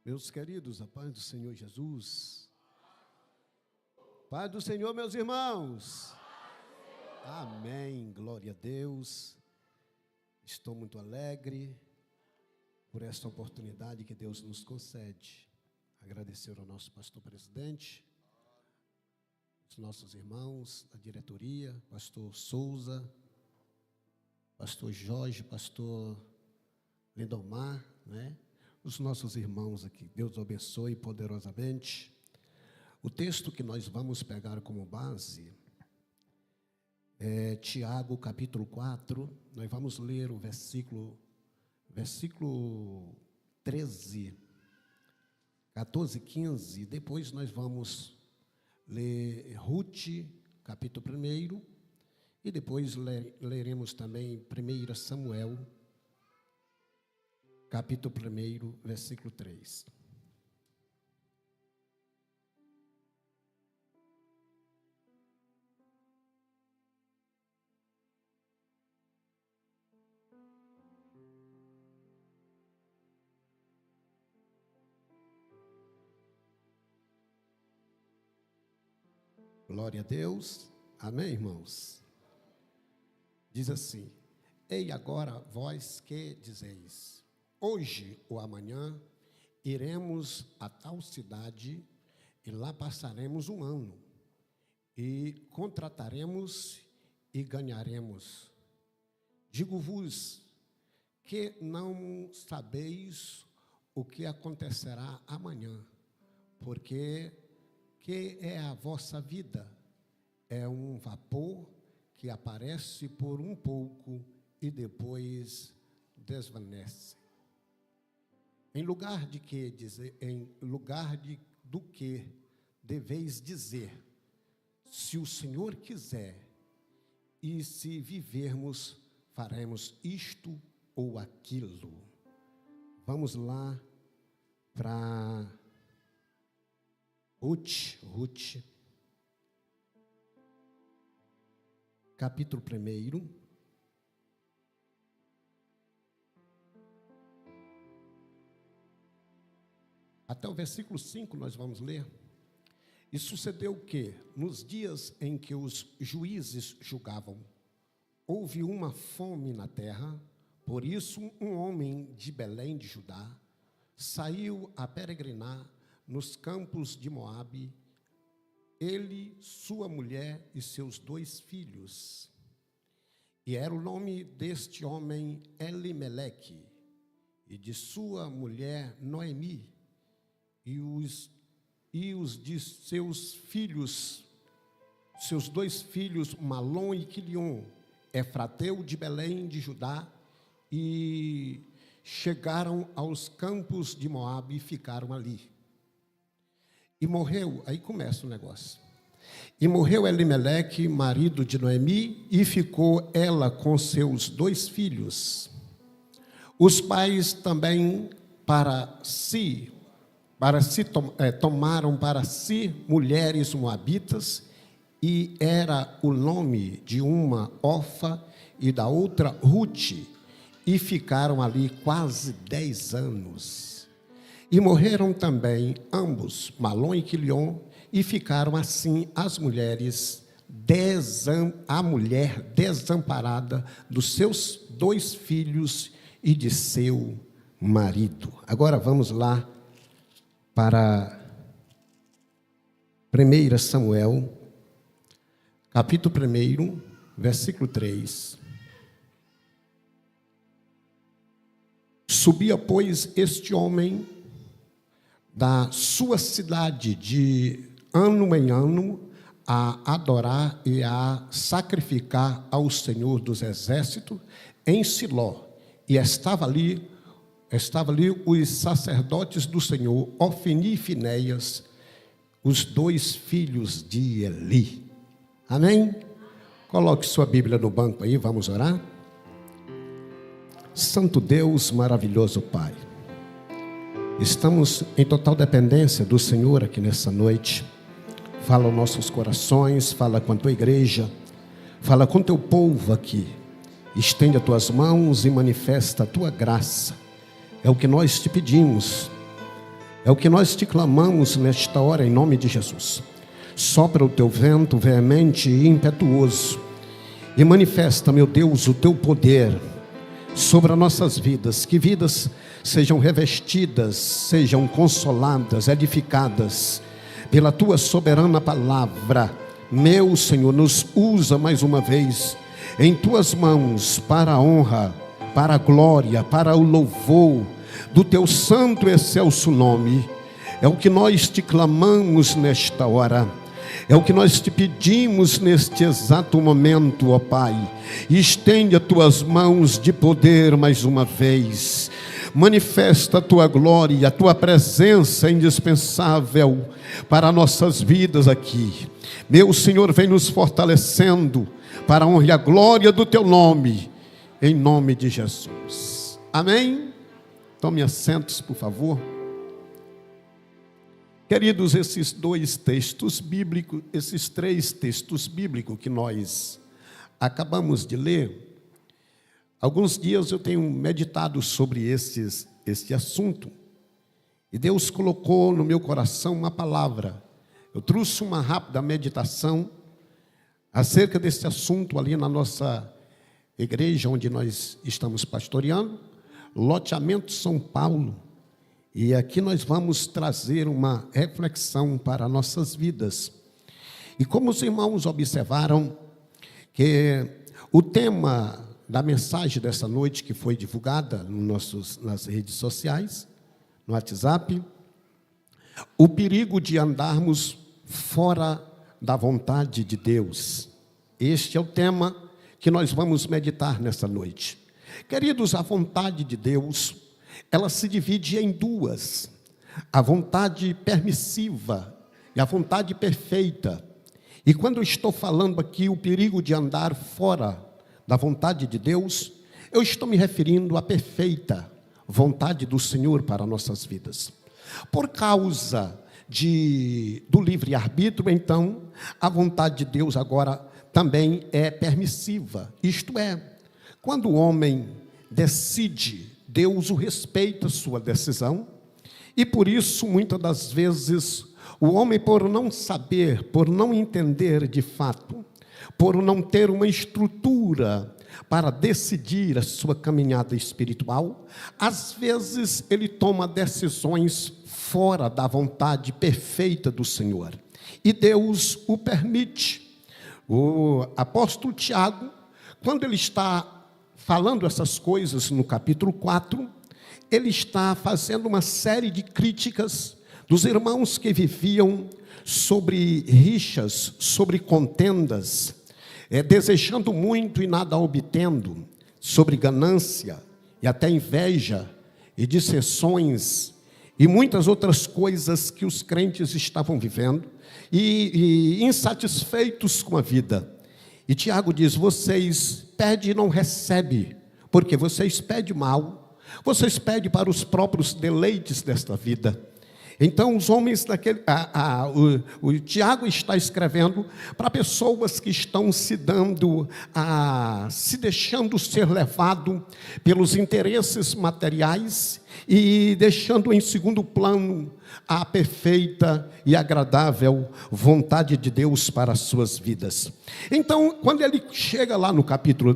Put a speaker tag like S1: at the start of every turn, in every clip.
S1: Meus queridos, a paz do Senhor Jesus. Paz do Senhor, meus irmãos. Amém, glória a Deus. Estou muito alegre por esta oportunidade que Deus nos concede. Agradecer ao nosso pastor presidente, os nossos irmãos da diretoria, pastor Souza, pastor Jorge, pastor Lindomar, né? Os nossos irmãos aqui, Deus abençoe poderosamente. O texto que nós vamos pegar como base é Tiago, capítulo 4. Nós vamos ler o versículo 13, 14 e 15. Depois nós vamos ler Ruth, capítulo 1. E depois leremos também 1 Samuel, capítulo 1, versículo 3. Glória a Deus. Amém, irmãos? Diz assim: Ei agora vós que dizeis, hoje ou amanhã iremos a tal cidade e lá passaremos um ano e contrataremos e ganharemos. Digo-vos que não sabeis o que acontecerá amanhã, porque que é a vossa vida? É um vapor que aparece por um pouco e depois desvanece. Em lugar do que deveis dizer, se o Senhor quiser, e se vivermos, faremos isto ou aquilo. Vamos lá para Ruth, capítulo 1. Até o versículo 5 nós vamos ler. E sucedeu que, nos dias em que os juízes julgavam, houve uma fome na terra. Por isso um homem de Belém de Judá saiu a peregrinar nos campos de Moabe, ele, sua mulher e seus 2 filhos. E era o nome deste homem Elimeleque, e de sua mulher Noemi, e os de seus filhos, seus 2 filhos, Malom e Quilion, Efrateu de Belém de Judá, e chegaram aos campos de Moabe e ficaram ali. E morreu, aí começa o negócio. E morreu Elimeleque, marido de Noemi, e ficou ela com seus 2 filhos. Os pais também tomaram para si mulheres moabitas, e era o nome de uma Orfa e da outra Ruth, e ficaram ali quase 10 anos. E morreram também ambos, Malom e Quilion, e ficaram assim as mulheres, a mulher desamparada dos seus 2 filhos e de seu marido. Agora vamos lá para 1 Samuel, capítulo 1, versículo 3. Subia, pois, este homem da sua cidade de ano em ano a adorar e a sacrificar ao Senhor dos Exércitos em Siló. E estava ali os sacerdotes do Senhor, Ofni e Finéias, os 2 filhos de Eli. Amém? Coloque sua Bíblia no banco aí, vamos orar. Santo Deus, maravilhoso Pai, estamos em total dependência do Senhor aqui nessa noite. Fala aos nossos corações, fala com a tua igreja, fala com o teu povo aqui. Estende as tuas mãos e manifesta a tua graça. É o que nós te pedimos. É o que nós te clamamos nesta hora, em nome de Jesus. Sopra o teu vento veemente e impetuoso e manifesta, meu Deus, o teu poder sobre as nossas vidas. Que vidas sejam revestidas, sejam consoladas, edificadas pela tua soberana palavra. Meu Senhor, nos usa mais uma vez em tuas mãos para a honra, para a glória, para o louvor do teu santo e excelso nome. É o que nós te clamamos nesta hora. É o que nós te pedimos neste exato momento, ó Pai. Estende as tuas mãos de poder mais uma vez. Manifesta a tua glória, a tua presença indispensável para nossas vidas aqui. Meu Senhor, vem nos fortalecendo para a honra e a glória do teu nome, em nome de Jesus. Amém? Tome assentos, por favor. Queridos, esses dois textos bíblicos, esses três textos bíblicos que nós acabamos de ler, alguns dias eu tenho meditado sobre este assunto, e Deus colocou no meu coração uma palavra. Eu trouxe uma rápida meditação acerca desse assunto ali na nossa igreja, onde nós estamos pastoreando, Loteamento São Paulo. E aqui nós vamos trazer uma reflexão para nossas vidas. E como os irmãos observaram, que o tema da mensagem dessa noite, que foi divulgada nas redes sociais, no WhatsApp, o perigo de andarmos fora da vontade de Deus. Este é o tema que nós vamos meditar nessa noite. Queridos, a vontade de Deus, ela se divide em duas: a vontade permissiva e a vontade perfeita. E quando eu estou falando aqui o perigo de andar fora da vontade de Deus, eu estou me referindo à perfeita vontade do Senhor para nossas vidas. Por causa do livre-arbítrio, então, a vontade de Deus agora também é permissiva. Isto é, quando o homem decide, Deus o respeita a sua decisão, e por isso, muitas das vezes, o homem, por não saber, por não entender de fato, por não ter uma estrutura para decidir a sua caminhada espiritual, às vezes ele toma decisões fora da vontade perfeita do Senhor, e Deus o permite. O apóstolo Tiago, quando ele está falando essas coisas no capítulo 4, ele está fazendo uma série de críticas dos irmãos que viviam sobre rixas, sobre contendas, desejando muito e nada obtendo, sobre ganância e até inveja e dissensões e muitas outras coisas que os crentes estavam vivendo e insatisfeitos com a vida. E Tiago diz: vocês pedem e não recebem, porque vocês pedem mal, vocês pedem para os próprios deleites desta vida. Então os homens o Tiago está escrevendo para pessoas que estão se deixando ser levado pelos interesses materiais e deixando em segundo plano a perfeita e agradável vontade de Deus para as suas vidas. Então, quando ele chega lá no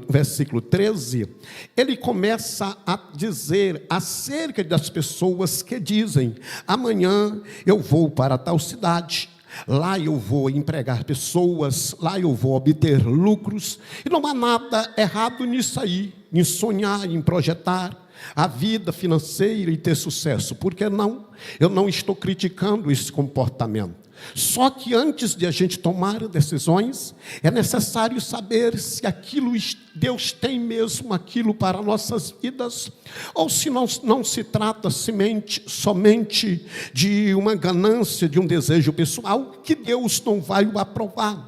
S1: versículo 13, ele começa a dizer acerca das pessoas que dizem: amanhã eu vou para tal cidade, lá eu vou empregar pessoas, lá eu vou obter lucros, e não há nada errado nisso aí, em sonhar, em projetar a vida financeira e ter sucesso. Por que não? Eu não estou criticando esse comportamento. Só que antes de a gente tomar decisões, é necessário saber se aquilo, Deus tem mesmo aquilo para nossas vidas, ou se não se trata somente de uma ganância, de um desejo pessoal, que Deus não vai o aprovar.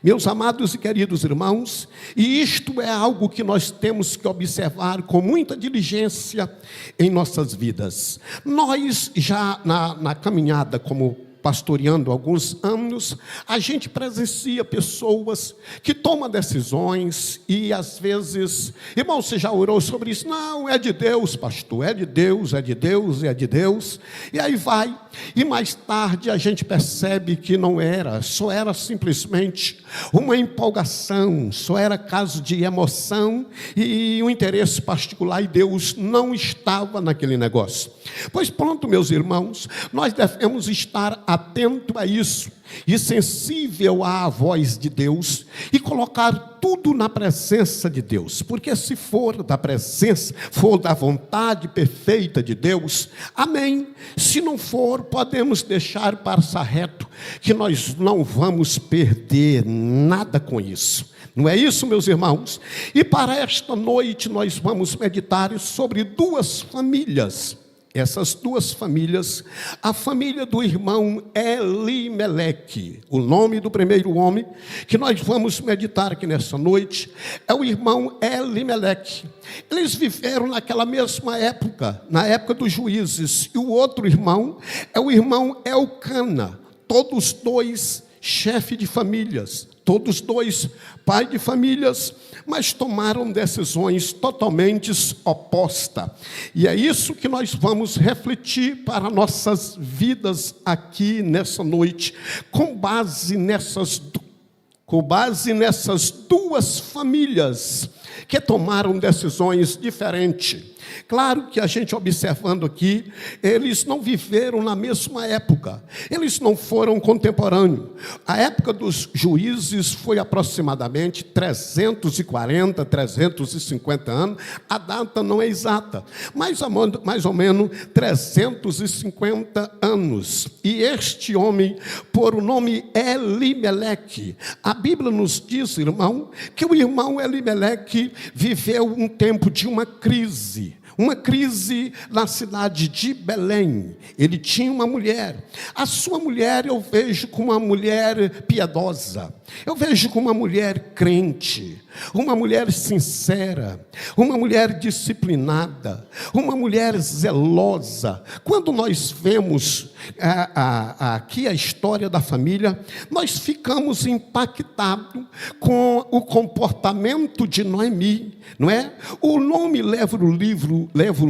S1: Meus amados e queridos irmãos, e isto é algo que nós temos que observar com muita diligência em nossas vidas. Nós já na caminhada como pastoreando há alguns anos, a gente presencia pessoas que tomam decisões e, às vezes, irmão, você já orou sobre isso? Não, é de Deus, pastor, é de Deus, é de Deus, é de Deus. E aí vai, e mais tarde a gente percebe que não era, só era simplesmente uma empolgação, só era caso de emoção e um interesse particular, e Deus não estava naquele negócio. Pois pronto, meus irmãos, nós devemos estar atento a isso e sensível à voz de Deus e colocar tudo na presença de Deus, porque se for da presença, for da vontade perfeita de Deus, amém. Se não for, podemos deixar passar reto, que nós não vamos perder nada com isso. Não é isso, meus irmãos? E para esta noite nós vamos meditar sobre duas famílias. Essas duas famílias, a família do irmão Elimeleque, o nome do primeiro homem que nós vamos meditar aqui nessa noite é o irmão Elimeleque. Eles viveram naquela mesma época, na época dos juízes, e o outro irmão é o irmão Elcana, todos dois chefe de famílias, todos dois pai de famílias, mas tomaram decisões totalmente opostas. E é isso que nós vamos refletir para nossas vidas aqui nessa noite, com base nessas duas famílias que tomaram decisões diferentes. Claro que a gente observando aqui, eles não viveram na mesma época, eles não foram contemporâneos. A época dos juízes foi aproximadamente 340, 350 anos, a data não é exata, mas mais ou menos 350 anos. E este homem, por o nome Elimeleque, a Bíblia nos diz, irmão, que o irmão Elimeleque viveu um tempo de uma crise na cidade de Belém. Ele tinha uma mulher. A sua mulher eu vejo como uma mulher piedosa. Eu vejo como uma mulher crente, uma mulher sincera, uma mulher disciplinada, uma mulher zelosa. Quando nós vemos aqui a história da família, nós ficamos impactados com o comportamento de Noemi, não é? O livro leva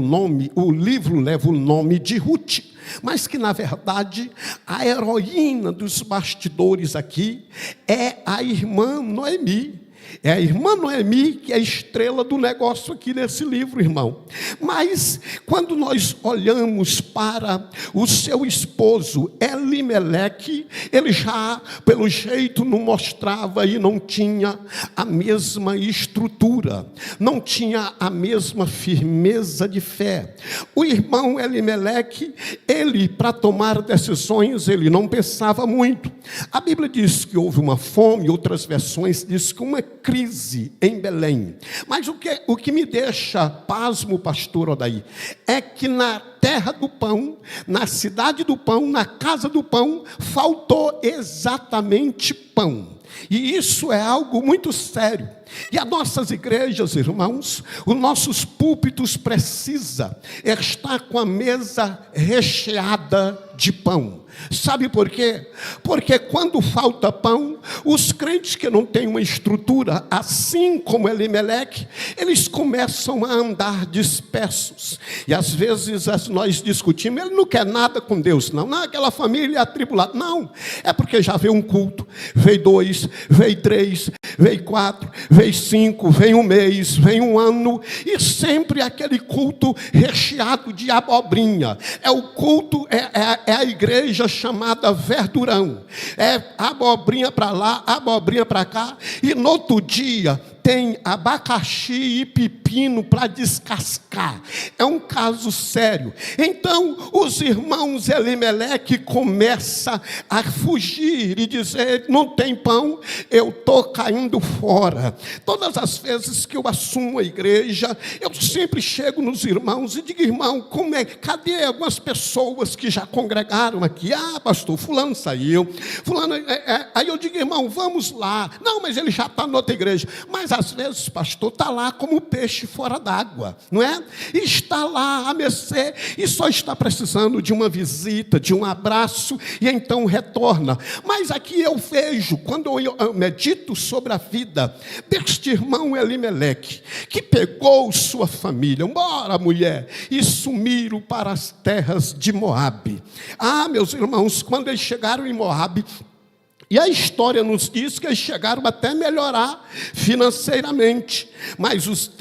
S1: o nome de Ruth, mas que na verdade a heroína dos bastidores aqui é a irmã Noemi. É a irmã Noemi que é a estrela do negócio aqui nesse livro, irmão. Mas quando nós olhamos para o seu esposo Elimeleque, ele já, pelo jeito, não mostrava e não tinha a mesma estrutura, não tinha a mesma firmeza de fé. O irmão Elimeleque, ele, para tomar decisões, ele não pensava muito. A Bíblia diz que houve uma fome, outras versões diz que uma crise em Belém. Mas o que me deixa pasmo, pastor Odaí, é que na terra do pão, na cidade do pão, na casa do pão, faltou exatamente pão. E isso é algo muito sério. E as nossas igrejas, irmãos, os nossos púlpitos precisam estar com a mesa recheada de pão. Sabe por quê? Porque quando falta pão, os crentes que não têm uma estrutura, assim como Elimeleque, eles começam a andar dispersos. E às vezes nós discutimos, ele não quer nada com Deus, não aquela família é atribulada. Não, é porque já veio um culto, veio 2, veio 3, veio 4, veio 5, veio um mês, veio um ano, e sempre aquele culto recheado de abobrinha. É o culto, é a igreja chamada Verdurão, é abobrinha para lá, abobrinha para cá, e no outro dia tem abacaxi e pepino para descascar. É um caso sério. Então os irmãos Elimeleque começam a fugir e dizer, não tem pão, eu estou caindo fora. Todas as vezes que eu assumo a igreja, eu sempre chego nos irmãos e digo, irmão, cadê algumas pessoas que já congregaram aqui? Ah, pastor, fulano saiu, fulano, aí eu digo, irmão, vamos lá. Não, mas ele já está na outra igreja. Mas às vezes, pastor, está lá como peixe fora d'água, não é? Está lá a mercê e só está precisando de uma visita, de um abraço, e então retorna. Mas aqui eu vejo, quando eu medito sobre a vida deste irmão Elimeleque, que pegou sua família, embora mulher, e sumiram para as terras de Moabe. Meus irmãos, quando eles chegaram em Moabe, e a história nos diz que eles chegaram até melhorar financeiramente. Mas os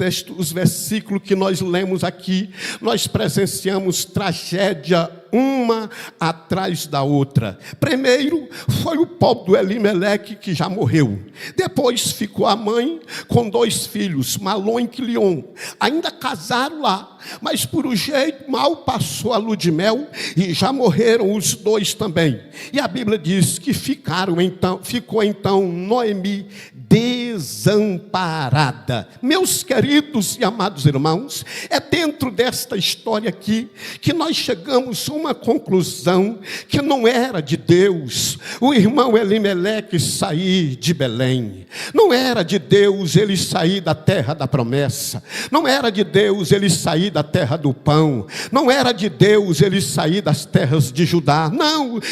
S1: versículos que nós lemos aqui, nós presenciamos tragédia uma atrás da outra. Primeiro foi o pobre do Elimeleque, que já morreu. Depois ficou a mãe com 2 filhos, Malom e Quilion. Ainda casaram lá, mas por um jeito mal passou a lua de mel e já morreram os 2 também. E a Bíblia diz que ficou então Noemi desamparada. Meus queridos e amados irmãos, é dentro desta história aqui que nós chegamos a uma conclusão que não era de Deus o irmão Elimeleque sair de Belém. Não era de Deus ele sair da terra da promessa. Não era de Deus ele sair da terra do pão. Não era de Deus ele sair das terras de Judá.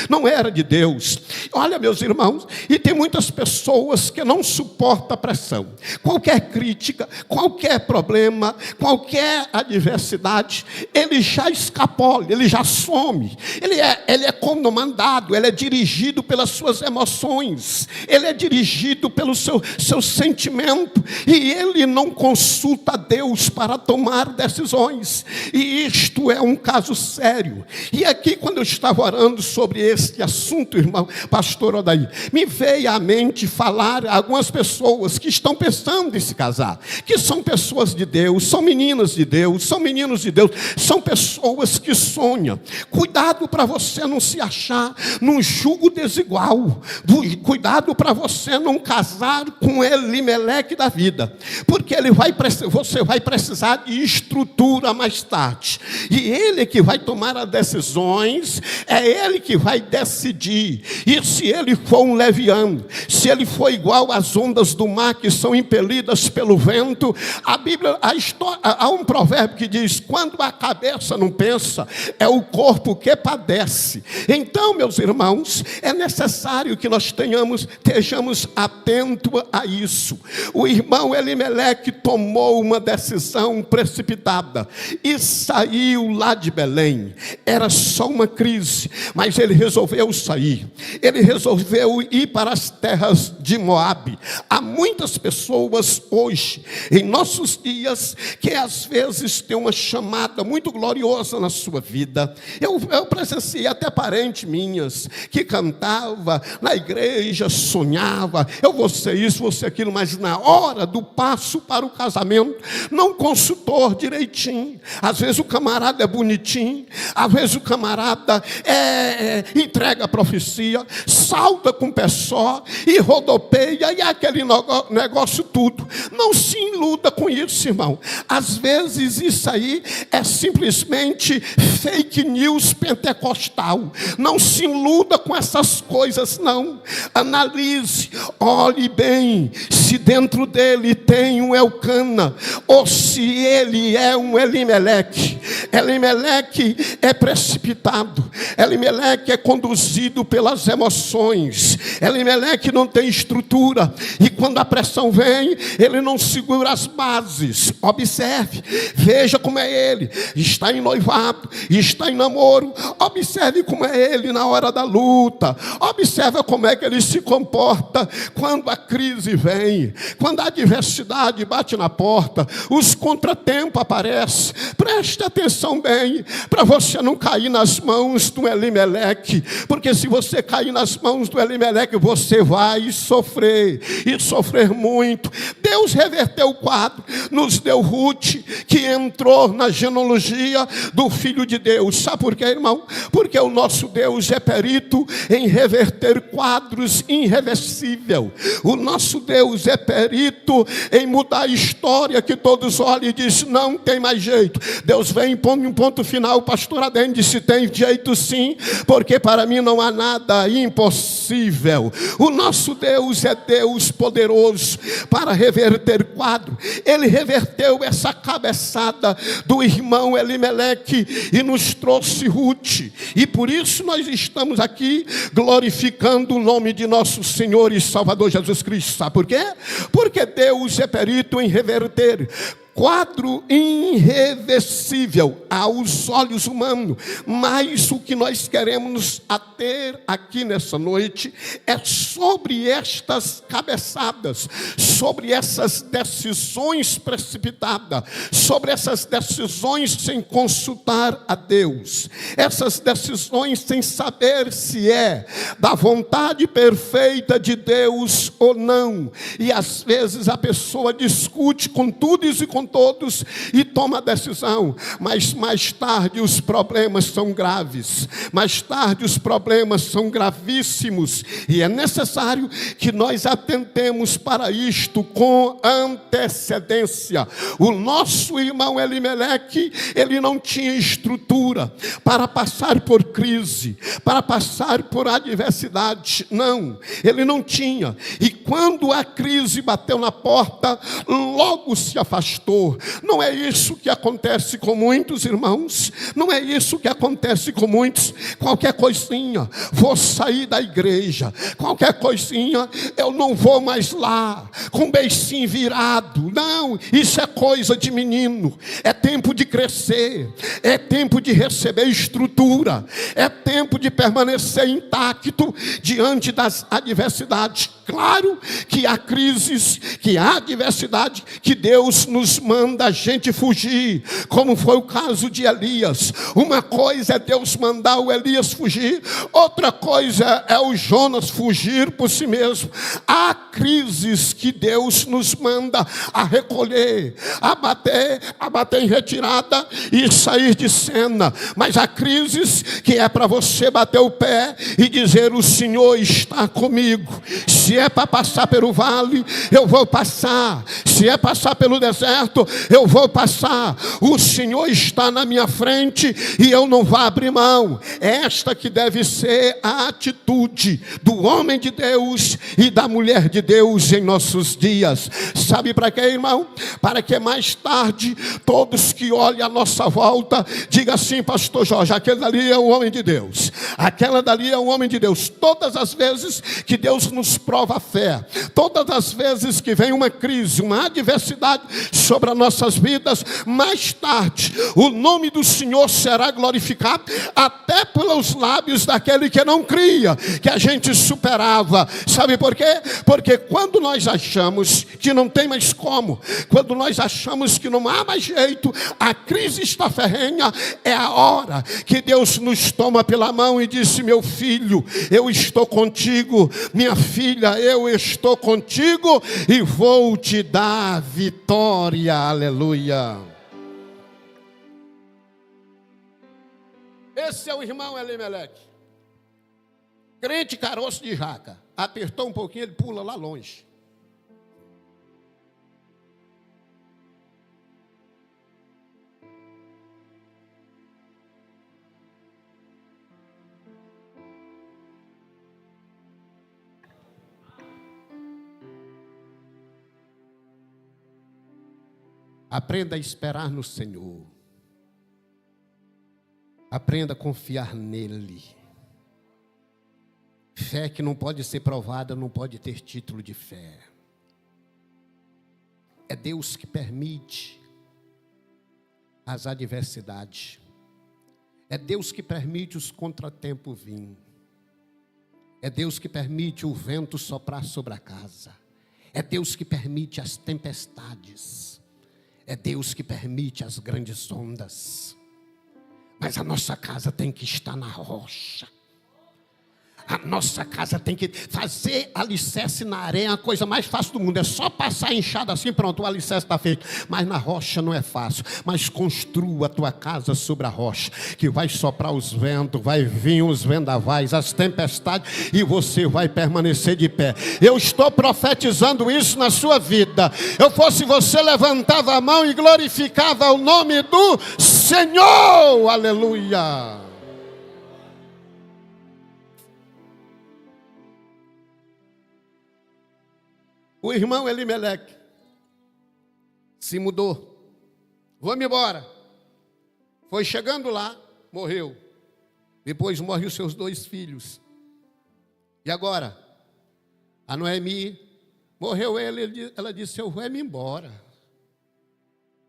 S1: Não era de Deus. Olha, meus irmãos, e tem muitas pessoas que não suportam a pressão. Qualquer crítica, qualquer problema, qualquer adversidade, ele já escapola, ele já some. Ele é comandado, ele é dirigido pelas suas emoções, ele é dirigido pelo seu sentimento, e ele não consulta a Deus para tomar decisões. E isto é um caso sério. E aqui, quando eu estava orando sobre este assunto, irmão, pastor Odair, me veio à mente falar a algumas pessoas que estão pensando em se casar, que são pessoas de Deus, são meninas de Deus, são meninos de Deus, são pessoas que sonham. Cuidado para você não se achar num jugo desigual. Cuidado para você não casar com Elimeleque da vida, porque você vai precisar de estrutura mais tarde, e ele que vai tomar as decisões, é ele que vai decidir. E se ele for um leviano, se ele for igual às ondas do mar que são impelidas pelo vento, há um provérbio que diz: quando a cabeça não pensa, é o corpo que padece. Então, meus irmãos, é necessário que nós estejamos atentos a isso. O irmão Elimeleque tomou uma decisão precipitada e saiu lá de Belém. Era só uma crise, mas ele resolveu sair. Ele resolveu ir para as terras de Moabe. Há muitas pessoas hoje, em nossos dias, que às vezes têm uma chamada muito gloriosa na sua vida. Eu presenciei até parentes minhas que cantava na igreja, sonhava, eu vou ser isso, vou ser aquilo, mas na hora do passo para o casamento, não consultou direitinho. Às vezes o camarada é bonitinho, às vezes o camarada entrega a profecia, salta com o pé só e rodopeia, e aquele negócio tudo. Não se iluda com isso, irmão. Às vezes isso aí é simplesmente fake news pentecostal. Não se iluda com essas coisas, não. Analise, olhe bem se dentro dele tem um Elcana, ou se ele é um Elimeleque. Elimeleque é precipitado, Elimeleque é conduzido pelas emoções, Elimeleque não tem estrutura, e quando a pressão vem, ele não segura as bases. Observe, veja como é ele, está em noivado, está em namoro. Observe como é ele na hora da luta, observe como é que ele se comporta quando a crise vem, quando a adversidade bate na porta, os contratempos aparecem. Preste atenção bem, para você não cair nas mãos do Elimeleque, porque se você cair nas mãos do Elimeleque, você vai sofrer, e sofrer muito. Deus reverteu o quadro, nos deu Ruth, que entrou na genealogia do Filho de Deus. Sabe por quê, irmão? Porque o nosso Deus é perito em reverter quadros irreversíveis. O nosso Deus é perito em mudar a história, que todos olham e dizem: não tem mais jeito. Deus vem e põe um ponto final. O pastor Adem disse: tem jeito sim, porque para mim não há nada impossível. O nosso Deus é Deus poderoso para reverter quadro. Ele reverteu essa cabeçada do irmão Elimeleque e nos trouxe Ruth. E por isso nós estamos aqui glorificando o nome de nosso Senhor e Salvador Jesus Cristo. Sabe por quê? Porque Deus é perito em reverter quadro irreversível aos olhos humanos. Mas o que nós queremos nos ater aqui nessa noite é sobre estas cabeçadas, sobre essas decisões precipitadas, sobre essas decisões sem consultar a Deus, essas decisões sem saber se é da vontade perfeita de Deus ou não. E às vezes a pessoa discute com tudo e com todos e toma a decisão, mas mais tarde os problemas são graves, mais tarde os problemas são gravíssimos, e é necessário que nós atentemos para isto com antecedência. O nosso irmão Elimeleque, ele não tinha estrutura para passar por crise, para passar por adversidade, não, ele não tinha, e quando a crise bateu na porta, logo se afastou. Não é isso que acontece com muitos irmãos, não é isso que acontece com muitos. Qualquer coisinha, vou sair da igreja, qualquer coisinha, eu não vou mais lá, com o beicinho virado. Não, isso é coisa de menino. É tempo de crescer, é tempo de receber estrutura, é tempo de permanecer intacto diante das adversidades. Claro que há crises, que há adversidade, que Deus nos manda a gente fugir, como foi o caso de Elias. Uma coisa é Deus mandar o Elias fugir, outra coisa é o Jonas fugir por si mesmo. Há crises que Deus nos manda a recolher, a bater em retirada e sair de cena, mas há crises que é para você bater o pé e dizer: o Senhor está comigo. Se é para passar pelo vale, eu vou passar. Se é passar pelo deserto, eu vou passar. O Senhor está na minha frente e eu não vou abrir mão. Esta que deve ser a atitude do homem de Deus e da mulher de Deus em nossos dias. Sabe para quê, irmão? Para que mais tarde todos que olhem à nossa volta digam assim: pastor Jorge, aquele dali é um homem de Deus, aquela dali é um homem de Deus. Todas as vezes que Deus nos prova a fé, todas as vezes que vem uma crise, uma adversidade sobre as nossas vidas, mais tarde o nome do Senhor será glorificado até pelos lábios daquele que não cria que a gente superava. Sabe por quê? Porque quando nós achamos que não tem mais como, quando nós achamos que não há mais jeito, a crise está ferrenha, é a hora que Deus nos toma pela mão e diz: meu filho, eu estou contigo, minha filha, eu estou contigo e vou te dar vitória. Aleluia. Esse é o irmão Elimeleque, crente caroço de jaca. Apertou um pouquinho, ele pula lá longe. Aprenda a esperar no Senhor. Aprenda a confiar nele. Fé que não pode ser provada, não pode ter título de fé. É Deus que permite as adversidades. É Deus que permite os contratempos vir. É Deus que permite o vento soprar sobre a casa. É Deus que permite as tempestades. É Deus que permite as grandes ondas. Mas a nossa casa tem que estar na rocha. A nossa casa tem que fazer alicerce na areia, a coisa mais fácil do mundo. É só passar enxada assim, pronto, o alicerce está feito. Mas na rocha não é fácil. Mas construa a tua casa sobre a rocha, que vai soprar os ventos, vai vir os vendavais, as tempestades, e você vai permanecer de pé. Eu estou profetizando isso na sua vida. Eu fosse você, levantava a mão e glorificava o nome do Senhor. Aleluia. O irmão Elimeleque se mudou. Vamos embora. Foi chegando lá, morreu. Depois morrem os seus 2 filhos. E agora? A Noemi, morreu ele, ela disse, eu vou me embora.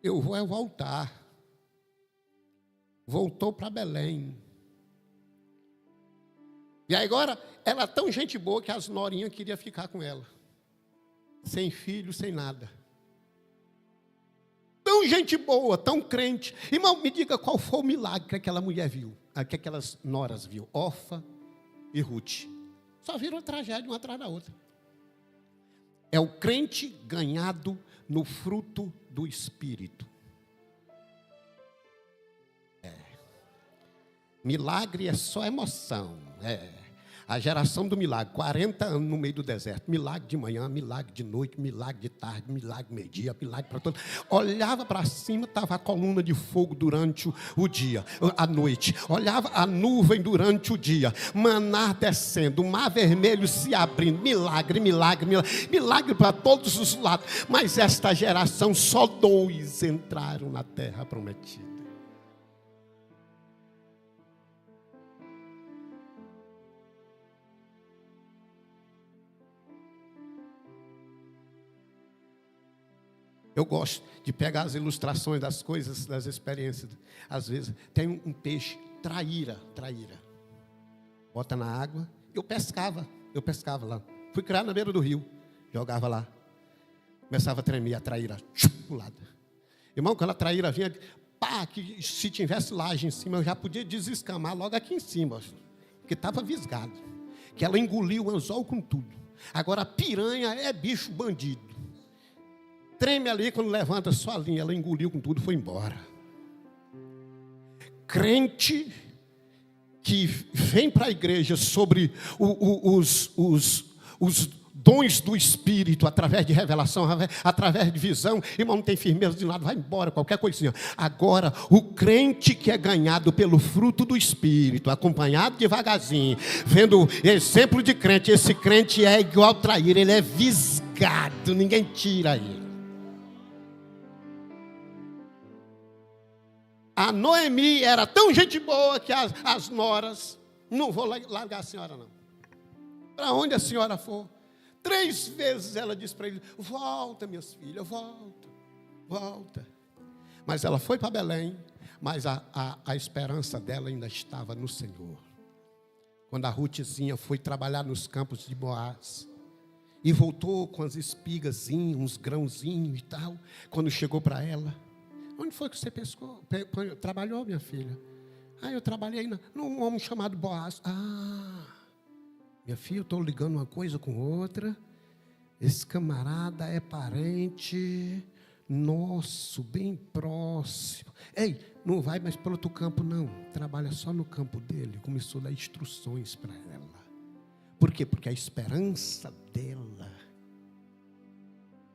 S1: Eu vou voltar. Voltou para Belém. E agora, ela é tão gente boa que as norinhas queriam ficar com ela. Sem filho, sem nada. Tão gente boa, tão crente. Irmão, me diga qual foi o milagre que aquela mulher viu. Que aquelas noras viu. Orfa e Ruth. Só viram tragédia uma atrás da outra. É o crente ganhado no fruto do Espírito. Milagre é só emoção. A geração do milagre, 40 anos no meio do deserto. Milagre de manhã, milagre de noite, milagre de tarde, milagre meio-dia, milagre para todo. Olhava para cima, estava a coluna de fogo durante o dia, a noite. Olhava a nuvem durante o dia. Maná descendo, o mar vermelho se abrindo. Milagre, milagre, milagre. Milagre para todos os lados. Mas esta geração, só 2 entraram na terra prometida. Eu gosto de pegar as ilustrações das coisas, das experiências. Às vezes tem um peixe, traíra. Bota na água. Eu pescava lá. Fui criar na beira do rio. Jogava lá. Começava a tremer a traíra. Pro lado. Irmão, quando a traíra vinha, pá, que se tivesse laje em cima, eu já podia desescamar logo aqui em cima. Porque estava visgado. Que ela engoliu o anzol com tudo. Agora a piranha é bicho bandido. Treme ali quando levanta sua linha. Ela engoliu com tudo e foi embora. Crente que vem para a igreja sobre os dons do Espírito, através de revelação, através de visão, irmão, não tem firmeza de nada, vai embora, qualquer coisinha. Agora, o crente que é ganhado pelo fruto do Espírito, acompanhado devagarzinho, vendo exemplo de crente, esse crente é igual traíra, ele é visgado, ninguém tira ele. A Noemi era tão gente boa que as noras, não vou largar a senhora não. Para onde a senhora for. 3 vezes ela disse para ele, volta minhas filhas, volta. Mas ela foi para Belém, mas a esperança dela ainda estava no Senhor. Quando a Ruthzinha foi trabalhar nos campos de Boaz, e voltou com as espigazinhas, uns grãozinhos e tal, quando chegou para ela, onde foi que você pescou? Trabalhou, minha filha? Eu trabalhei num homem chamado Boaz. Minha filha, eu estou ligando uma coisa com outra. Esse camarada é parente nosso, bem próximo. Ei, não vai mais para outro campo, não. Trabalha só no campo dele. Começou a dar instruções para ela. Por quê? Porque a esperança dela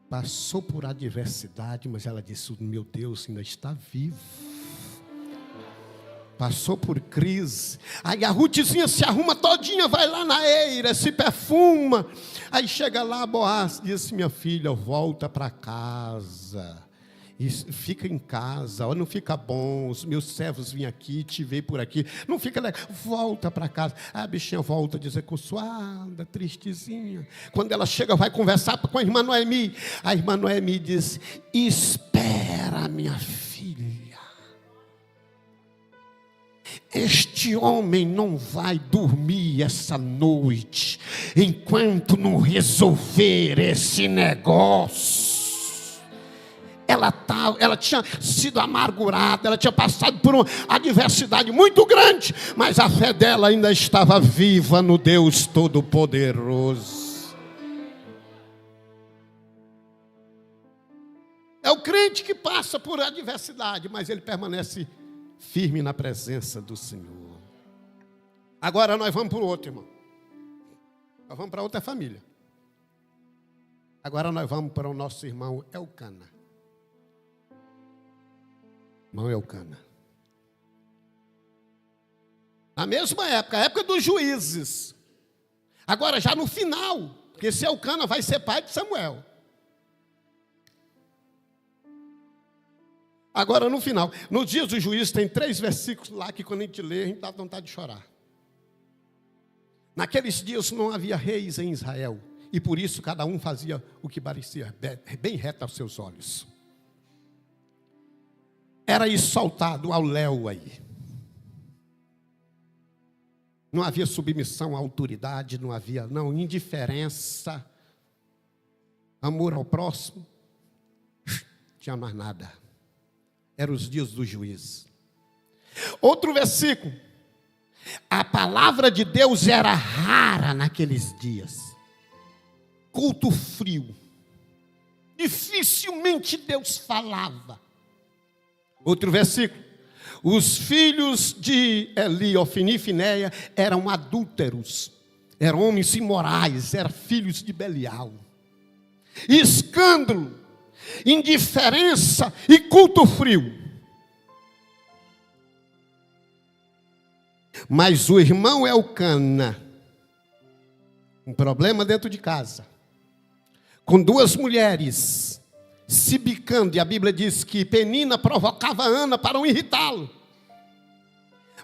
S1: passou por adversidade, mas ela disse, meu Deus ainda está vivo. Passou por crise. Aí a Ruthzinha se arruma todinha, vai lá na eira, se perfuma. Aí chega lá, Boaz disse, minha filha, volta para casa. E fica em casa, não fica bom, os meus servos vêm aqui, te veem por aqui, não fica legal, volta para casa. A bichinha volta a dizer, consoada, tristezinha. Quando ela chega, vai conversar com a irmã Noemi. A irmã Noemi diz, espera, minha filha. Este homem não vai dormir essa noite, enquanto não resolver esse negócio. Ela tinha sido amargurada, ela tinha passado por uma adversidade muito grande, mas a fé dela ainda estava viva no Deus Todo-Poderoso. É o crente que passa por adversidade, mas ele permanece firme na presença do Senhor. Agora nós vamos para o outro, irmão. Nós vamos para outra família. Agora nós vamos para o nosso irmão Elcana. Irmão Elcana. Na mesma época, a época dos juízes. Agora já no final, porque esse Elcana vai ser pai de Samuel. Agora, no final, nos dias do juízo, tem 3 versículos lá que quando a gente lê, a gente dá vontade de chorar. Naqueles dias não havia reis em Israel, e por isso cada um fazia o que parecia bem reto aos seus olhos. Era exaltado ao léu aí. Não havia submissão à autoridade, não havia, indiferença, amor ao próximo, tinha mais nada. Eram os dias do juízo. Outro versículo. A palavra de Deus era rara naqueles dias. Culto frio. Dificilmente Deus falava. Outro versículo. Os filhos de Eli, Ofni e Finéia eram adúlteros. Eram homens imorais, eram filhos de Belial. Escândalo, indiferença e culto frio. Mas o irmão Elcana, um problema dentro de casa, com 2 mulheres se bicando, e a Bíblia diz que Penina provocava Ana para um irritá-lo.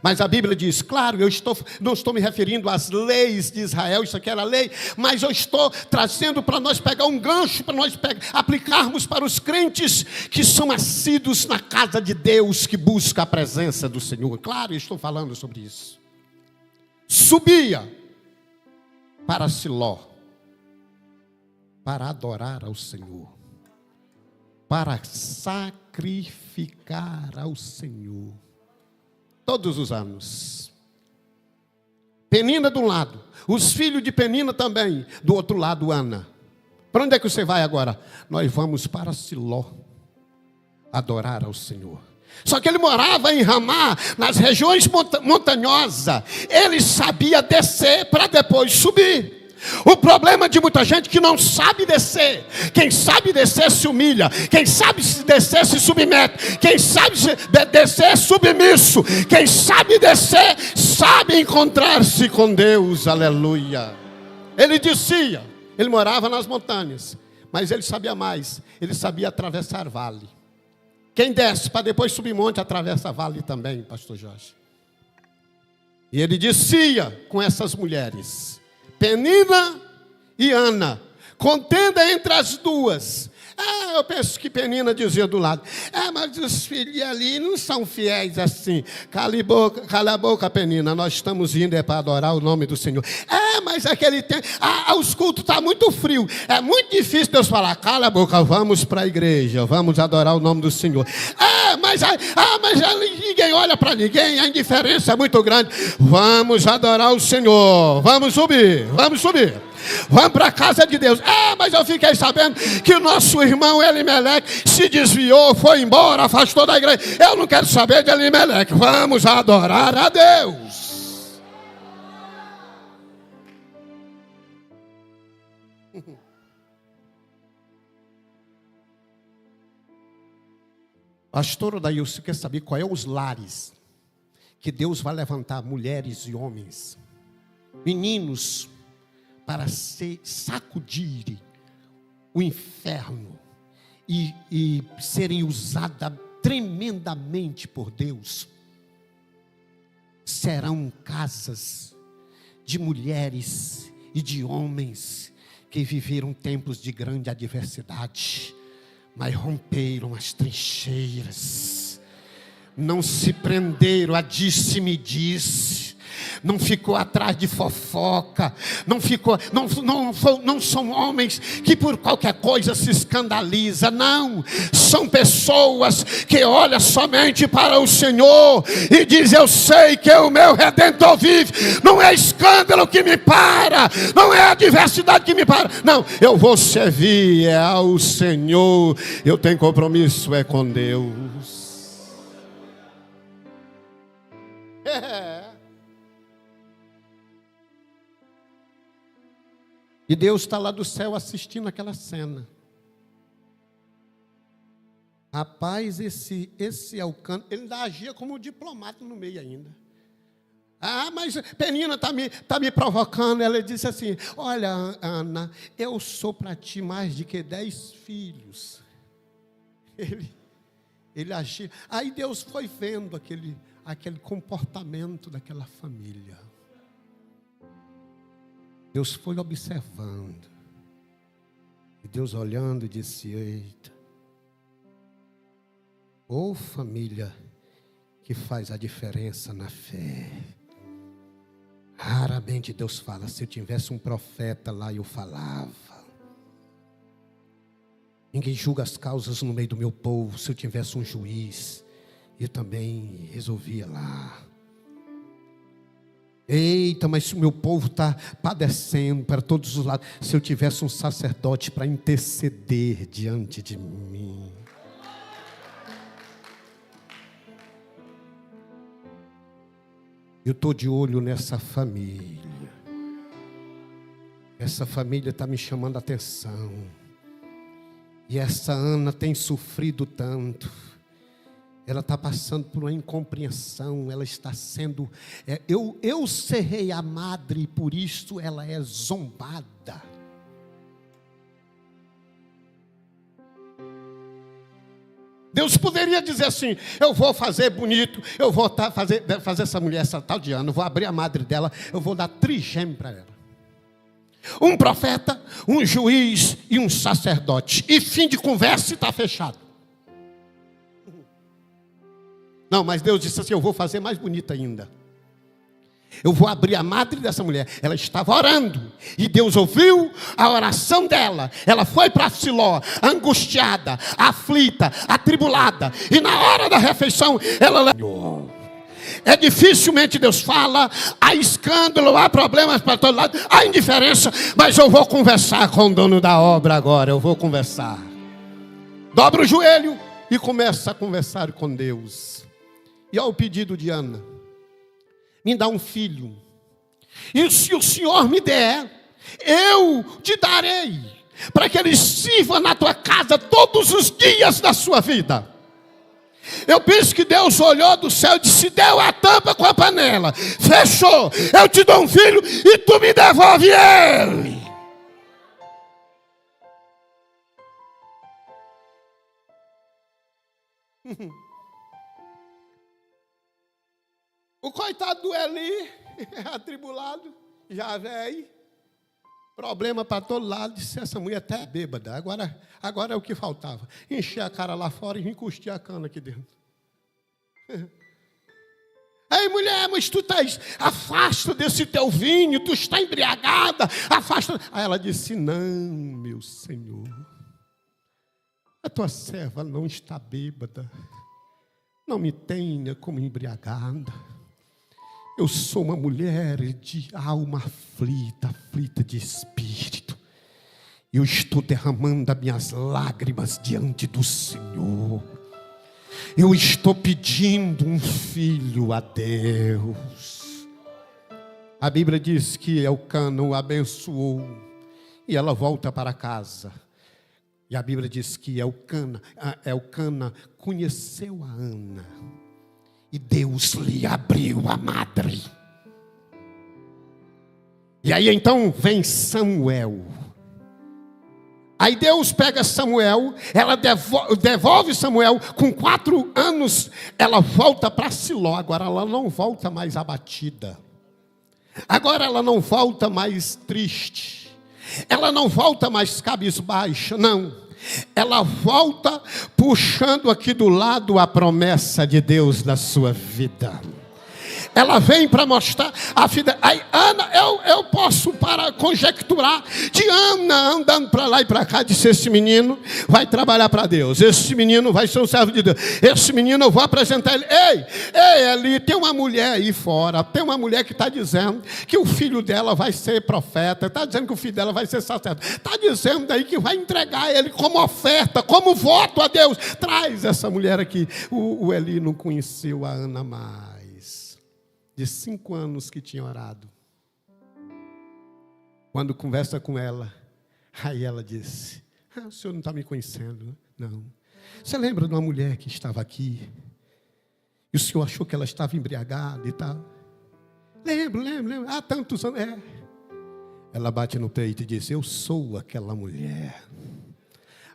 S1: Mas a Bíblia diz, claro, não estou me referindo às leis de Israel, isso aqui era lei, mas eu estou trazendo para nós pegar um gancho, para nós aplicarmos para os crentes que são assíduos na casa de Deus, que busca a presença do Senhor. Claro, eu estou falando sobre isso. Subia para Siló, para adorar ao Senhor, para sacrificar ao Senhor. Todos os anos. Penina de um lado, os filhos de Penina também, do outro lado Ana. Para onde é que você vai agora? Nós vamos para Siló, adorar ao Senhor. Só que ele morava em Ramá, nas regiões montanhosas. Ele sabia descer para depois subir. O problema de muita gente que não sabe descer. Quem sabe descer se humilha. Quem sabe descer se submete. Quem sabe descer é submisso. Quem sabe descer sabe encontrar-se com Deus. Aleluia. Ele descia. Ele morava nas montanhas. Mas ele sabia mais. Ele sabia atravessar vale. Quem desce para depois subir monte atravessa vale também, pastor Jorge. E ele descia com essas mulheres. Penina e Ana, contenda entre as duas. Eu penso que Penina dizia do lado, mas os filhos ali não são fiéis assim. Cala a boca, Penina, nós estamos indo para adorar o nome do Senhor. Mas aquele tempo, os cultos estão muito frio, é muito difícil Deus falar, cala a boca, vamos para a igreja, vamos adorar o nome do Senhor. Mas ninguém olha para ninguém, a indiferença é muito grande. Vamos adorar o Senhor, vamos subir. Vamos para a casa de Deus. Mas eu fiquei sabendo que o nosso irmão Elimeleque se desviou, foi embora, afastou da igreja. Eu não quero saber de Elimeleque. Vamos adorar a Deus. Pastor Odailson, quer saber qual é os lares que Deus vai levantar mulheres e homens, meninos, para sacudirem o inferno e serem usadas tremendamente por Deus? Serão casas de mulheres e de homens que viveram tempos de grande adversidade, mas romperam as trincheiras, não se prenderam a disse-me-disse, não ficou atrás de fofoca, não são homens que por qualquer coisa se escandaliza, não, são pessoas que olham somente para o Senhor e dizem, eu sei que o meu Redentor vive, não é escândalo que me para, não é adversidade que me para, não, eu vou servir ao Senhor, eu tenho compromisso com Deus. E Deus está lá do céu assistindo aquela cena. Rapaz, esse Elcana, ele ainda agia como um diplomata no meio ainda. Mas Penina está me provocando. Ela disse assim, olha, Ana, eu sou para ti mais de que 10 filhos. Ele agia. Aí Deus foi vendo aquele comportamento daquela família. Deus foi observando. E Deus olhando disse: eita, ô família que faz a diferença na fé. Raramente Deus fala. Se eu tivesse um profeta lá, eu falava. Ninguém julga as causas no meio do meu povo. Se eu tivesse um juiz, eu também resolvia lá. Eita, mas se o meu povo está padecendo para todos os lados. Se eu tivesse um sacerdote para interceder diante de mim. Eu estou de olho nessa família. Essa família está me chamando a atenção. E essa Ana tem sofrido tanto. Ela está passando por uma incompreensão. Ela está sendo... Eu serei a madre, por isso ela é zombada. Deus poderia dizer assim: eu vou fazer bonito, eu vou fazer essa mulher, essa tal de Ana, eu vou abrir a madre dela, eu vou dar trigêmeo para ela. Um profeta, um juiz e um sacerdote. E fim de conversa, está fechado. Não, mas Deus disse assim: eu vou fazer mais bonita ainda. Eu vou abrir a madre dessa mulher. Ela estava orando. E Deus ouviu a oração dela. Ela foi para Siló, angustiada, aflita, atribulada. E na hora da refeição, ela... dificilmente Deus fala. Há escândalo, há problemas para todo lado, há indiferença. Mas eu vou conversar com o dono da obra agora. Eu vou conversar. Dobra o joelho e começa a conversar com Deus. E ao pedido de Ana: me dá um filho, e se o Senhor me der, eu te darei, para que ele sirva na tua casa todos os dias da sua vida. Eu penso que Deus olhou do céu e disse: deu a tampa com a panela, fechou, eu te dou um filho e tu me devolve ele. O coitado do Eli, atribulado, já velho, problema para todo lado. Disse: essa mulher até é bêbada. Agora é o que faltava: encher a cara lá fora e encostar a cana aqui dentro. Aí, mulher, mas tu estás, afasta desse teu vinho, tu está embriagada, afasta. Aí ela disse: não, meu Senhor, a tua serva não está bêbada, não me tenha como embriagada. Eu sou uma mulher de alma aflita de espírito. Eu estou derramando as minhas lágrimas diante do Senhor. Eu estou pedindo um filho a Deus. A Bíblia diz que Elcana o abençoou e ela volta para casa. E a Bíblia diz que Elcana conheceu a Ana. E Deus lhe abriu a madre. E aí então vem Samuel. Aí Deus pega Samuel, ela devolve Samuel. Com 4 anos, ela volta para Siló. Agora ela não volta mais abatida. Agora ela não volta mais triste. Ela não volta mais cabisbaixa, não. Ela volta puxando aqui do lado a promessa de Deus na sua vida. Ela vem para mostrar a vida. Aí Ana, eu posso para conjecturar de Ana andando para lá e para cá, disse: esse menino vai trabalhar para Deus, esse menino vai ser um servo de Deus, esse menino eu vou apresentar ele. Ei, ali tem uma mulher aí fora, tem uma mulher que está dizendo que o filho dela vai ser profeta, está dizendo que o filho dela vai ser sacerdote, está dizendo aí que vai entregar ele como oferta, como voto a Deus. Traz essa mulher aqui. O Eli não conheceu a Ana mais. De 5 anos que tinha orado. Quando conversa com ela, aí ela disse: o senhor não está me conhecendo, não. Você lembra de uma mulher que estava aqui? E o senhor achou que ela estava embriagada e tal? Lembro. Há tantos anos. Ela bate no peito e diz: eu sou aquela mulher.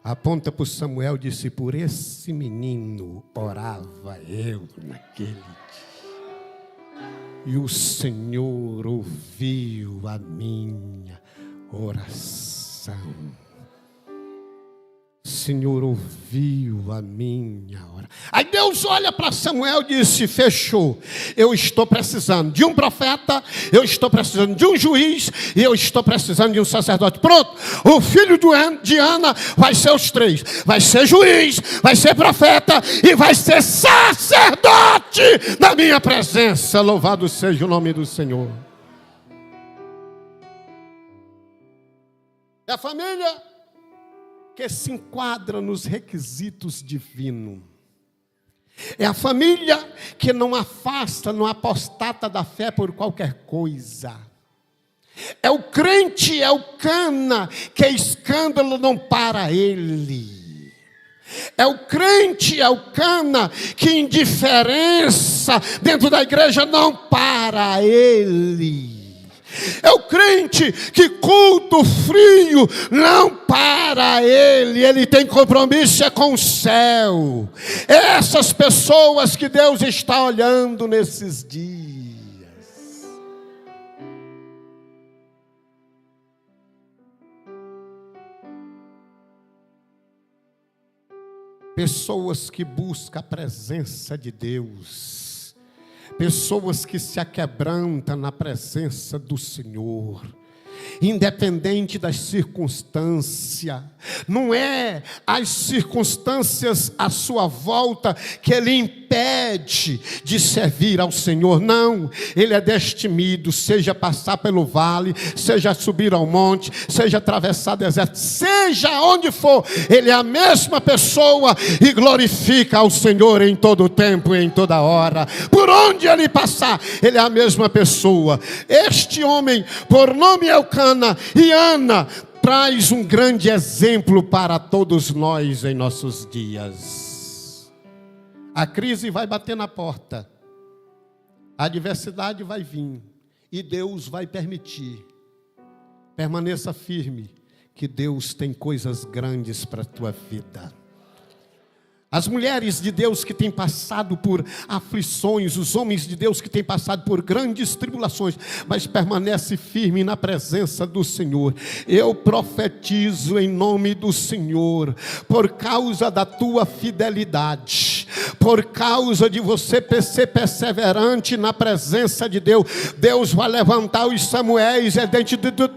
S1: aponta para o Samuel e disse: por esse menino orava eu naquele dia, e o Senhor ouviu a minha oração. O Senhor ouviu a minha oração. Aí Deus olha para Samuel e disse: fechou, eu estou precisando de um profeta, eu estou precisando de um juiz, e eu estou precisando de um sacerdote. Pronto, o filho de Ana vai ser os três: vai ser juiz, vai ser profeta e vai ser sacerdote na minha presença. Louvado seja o nome do Senhor. É a família que se enquadra nos requisitos divinos. É a família que não afasta, não apostata da fé por qualquer coisa. É o crente, é o cana, que escândalo não para ele. É o crente, é o cana, que indiferença dentro da igreja não para ele. É o crente que culto frio não para ele tem compromisso com o céu. É essas pessoas que Deus está olhando nesses dias. Pessoas que buscam a presença de Deus. Pessoas que se aquebrantam na presença do Senhor, independente das circunstâncias. Não é as circunstâncias à sua volta que ele impede de servir ao Senhor, não. Ele é destemido, seja passar pelo vale, seja subir ao monte, seja atravessar deserto, seja onde for, ele é a mesma pessoa e glorifica ao Senhor em todo tempo e em toda hora. Por onde ele passar, ele é a mesma pessoa. Este homem, por nome Elcana, e Ana, traz um grande exemplo para todos nós em nossos dias. A crise vai bater na porta, a adversidade vai vir, e Deus vai permitir. Permaneça firme, que Deus tem coisas grandes para a tua vida. As mulheres de Deus que têm passado por aflições, os homens de Deus que têm passado por grandes tribulações, mas permanece firme na presença do Senhor. Eu profetizo em nome do Senhor, por causa da tua fidelidade, por causa de você ser perseverante na presença de Deus, Deus vai levantar os Samuéis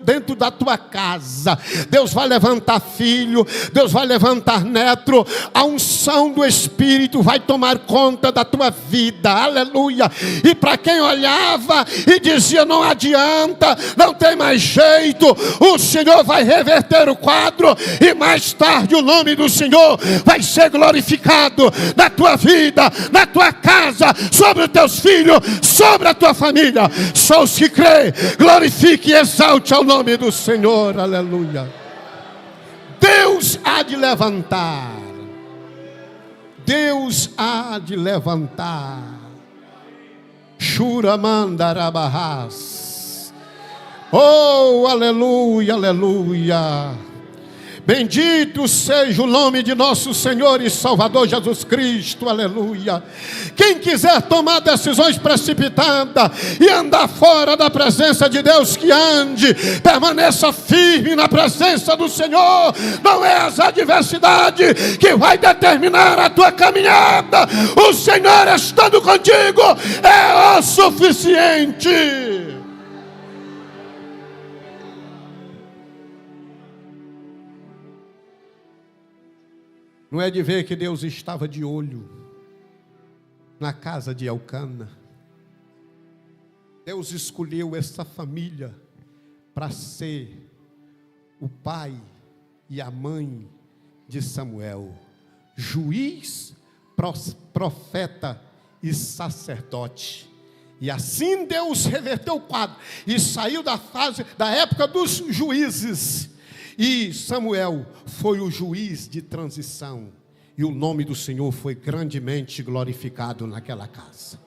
S1: dentro da tua casa. Deus vai levantar filho, Deus vai levantar neto. A unção do Espírito vai tomar conta da tua vida, aleluia. E para quem olhava e dizia: não adianta, não tem mais jeito, o Senhor vai reverter o quadro, e mais tarde o nome do Senhor vai ser glorificado na tua vida, na tua casa, sobre os teus filhos, sobre a tua família. Só os que crê, glorifique e exalte ao nome do Senhor, aleluia. Deus há de levantar, Deus há de levantar. Shuramandarabahas. Oh, aleluia, aleluia. Bendito seja o nome de nosso Senhor e Salvador Jesus Cristo, aleluia. Quem quiser tomar decisões precipitadas e andar fora da presença de Deus, que ande, permaneça firme na presença do Senhor. Não é as adversidades que vai determinar a tua caminhada. O Senhor estando contigo é o suficiente. Não é de ver que Deus estava de olho na casa de Elcana. Deus escolheu essa família para ser o pai e a mãe de Samuel, juiz, profeta e sacerdote. E assim Deus reverteu o quadro e saiu da época dos juízes. E Samuel foi o juiz de transição. E o nome do Senhor foi grandemente glorificado naquela casa.